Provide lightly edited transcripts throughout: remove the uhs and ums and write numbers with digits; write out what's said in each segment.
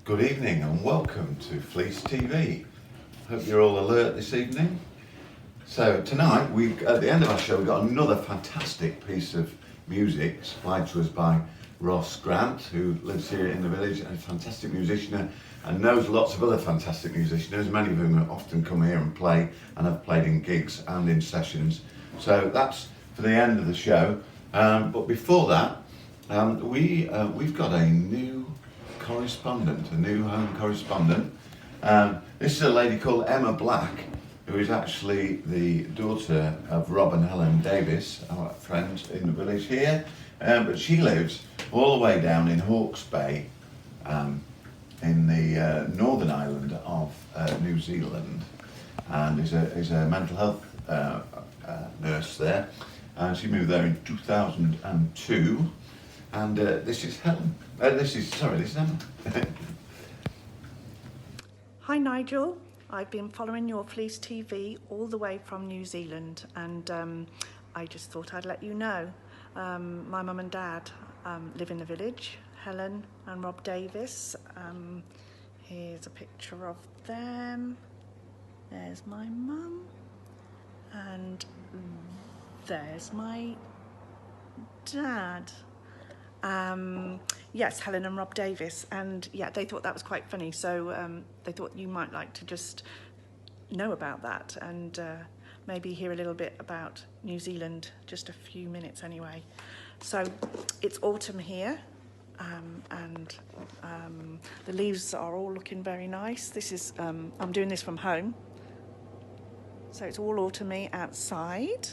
Good evening and welcome to Fleece TV. Hope you're all alert this evening. So tonight, at the end of our show, we've got another fantastic piece of music supplied to us by Ross Grant, who lives here in the village and is a fantastic musician and knows lots of other fantastic musicians, many of whom often come here and play and have played in gigs and in sessions. So that's for the end of the show. But before that, we've got a new correspondent, a new home correspondent. This is a lady called Emma Black, who is actually the daughter of Rob and Helen Davis, our friends in the village here. But she lives all the way down in Hawke's Bay, in the northern island of New Zealand, and is a mental health nurse there. And she moved there in 2002. And this is Helen. This is Emma. Hi Nigel, I've been following your Fleece TV all the way from New Zealand, and I just thought I'd let you know. My mum and dad live in the village, Helen and Rob Davis. Here's a picture of them. There's my mum, and there's my dad. Yes, Helen and Rob Davis, and yeah, they thought that was quite funny, so they thought you might like to just know about that and maybe hear a little bit about New Zealand, just a few minutes anyway. So it's autumn here, and the leaves are all looking very nice. This is I'm doing this from home, so it's all autumny outside,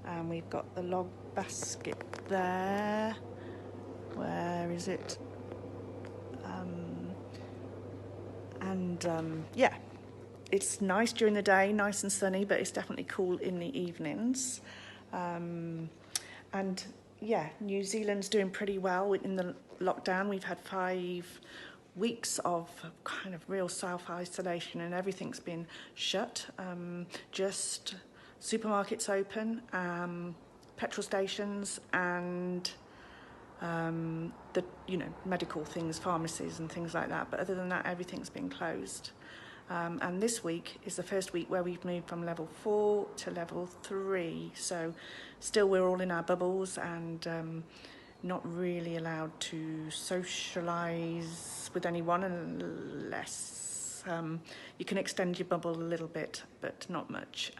and we've got the log basket there. Where is it? Yeah, it's nice during the day, nice and sunny, but it's definitely cool in the evenings. And yeah, New Zealand's doing pretty well in the lockdown. We've had 5 weeks of kind of real self-isolation and everything's been shut. Just supermarkets open, petrol stations, and the medical things, pharmacies and things like that, but other than that everything's been closed, and this week is the first week where we've moved from level 4 to level 3, so still we're all in our bubbles and not really allowed to socialise with anyone unless you can extend your bubble a little bit, but not much.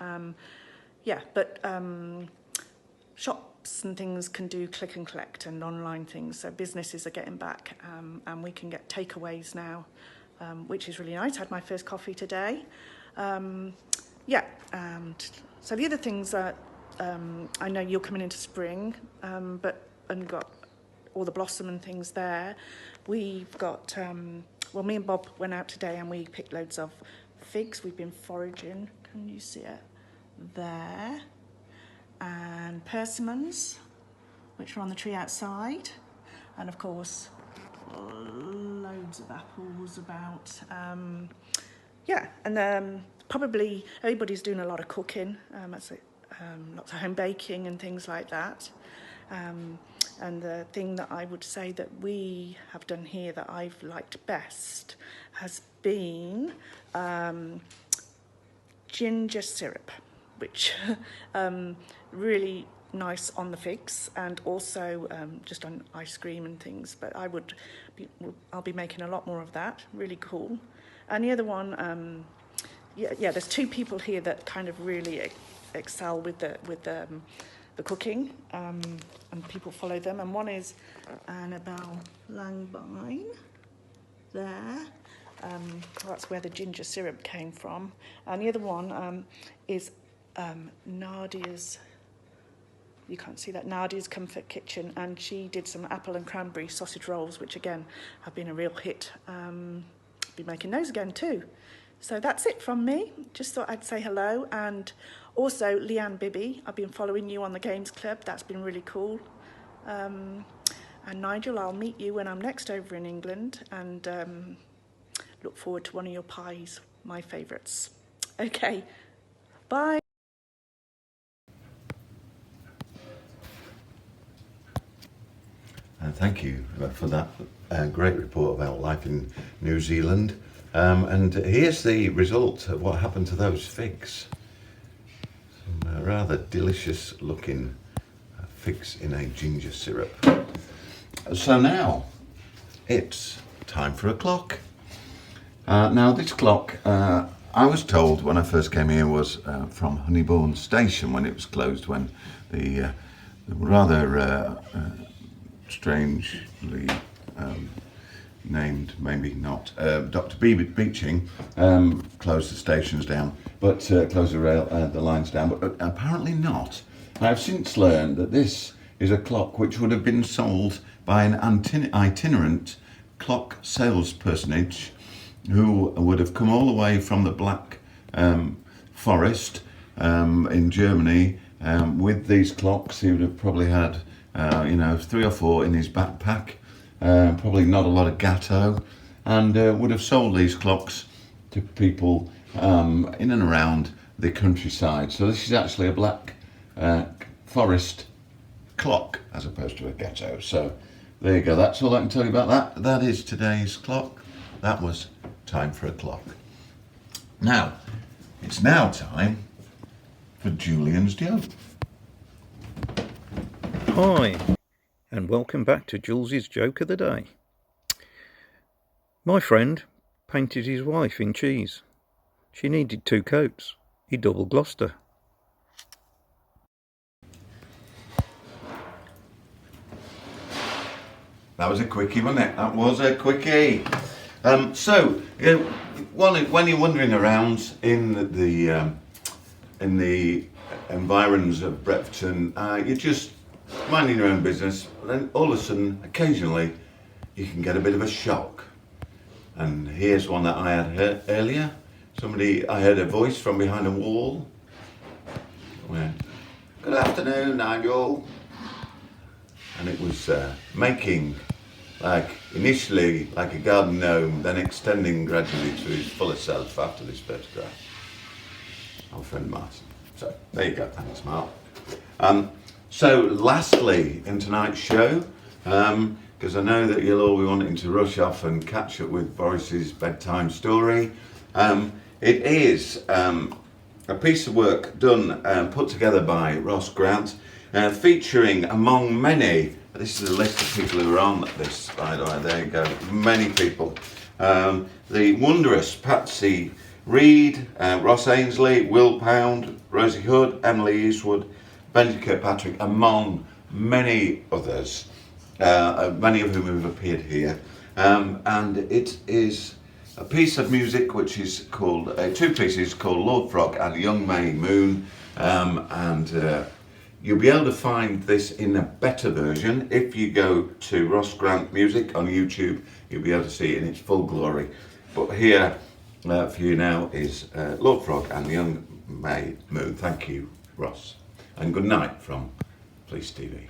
Shops and things can do click and collect and online things, so businesses are getting back, and we can get takeaways now, which is really nice. I had my first coffee today. So the other things that I know you're coming into spring, and got all the blossom and things there. We've got me and Bob went out today and we picked loads of figs. We've been foraging. Can you see it there? And persimmons, which are on the tree outside, and of course loads of apples about. Probably everybody's doing a lot of cooking, lots of home baking and things like that. And the thing that I would say that we have done here that I've liked best has been ginger syrup, which really nice on the figs, and also just on ice cream and things, but I'll be making a lot more of that. Really cool. And the other one, there's 2 people here that kind of really excel with the cooking, and people follow them, and one is Annabelle Langbine there. That's where the ginger syrup came from, and the other one is Nadia's, you can't see that, Nadia's Comfort Kitchen, and she did some apple and cranberry sausage rolls, which again have been a real hit. Be making those again too. So that's it from me. Just thought I'd say hello, and also Leanne Bibby, I've been following you on the Games Club. That's been really cool. And Nigel, I'll meet you when I'm next over in England, and look forward to one of your pies, my favourites. Okay, bye. thank you for that great report about life in New Zealand. And here's the result of what happened to those figs. Some rather delicious looking figs in a ginger syrup. So now it's time for a clock. Now this clock, I was told when I first came here, was from Honeybourne Station when it was closed, when the rather strangely named, maybe not, Dr. Beeching closed the stations down, but closed the lines down, but apparently not. I have since learned that this is a clock which would have been sold by an itinerant clock sales personage who would have come all the way from the Black Forest in Germany with these clocks. He would have probably had, 3 or 4 in his backpack, probably not a lot of gatto, and would have sold these clocks to people in and around the countryside. So this is actually a Black Forest clock as opposed to a ghetto. So there you go, that's all I can tell you about that. That is today's clock. That was time for a clock. Now, it's now time for Julian's joke. Hi, and welcome back to Jules's joke of the day. My friend painted his wife in cheese. She needed 2 coats. He double glossed her. That was a quickie, wasn't it? That was a quickie. So, when you're wandering around in the environs of Brepton, you're just minding your own business, and then all of a sudden, occasionally, you can get a bit of a shock. And here's one that I had heard earlier. I heard a voice from behind a wall. Went, "Good afternoon, Nigel." And it was making, initially like a garden gnome, then extending gradually to his fuller self after this photograph. Our friend Martin. So there you go, thanks Mark. So lastly in tonight's show, because I know that you'll all be wanting to rush off and catch up with Boris's bedtime story, it is a piece of work done, put together by Ross Grant, featuring among many, this is a list of people who are on this, by the way, there you go, many people. The wondrous Patsy Reed, Ross Ainsley, Will Pound, Rosie Hood, Emily Eastwood, Benji Kirkpatrick, among many others, many of whom have appeared here. And it is a piece of music which is called, 2 pieces called Lord Frog and Young May Moon, and you'll be able to find this in a better version if you go to Ross Grant Music on YouTube. You'll be able to see it in its full glory. But here for you now is Lord Frog and Young May Moon. Thank you, Ross, and good night from Fleece TV.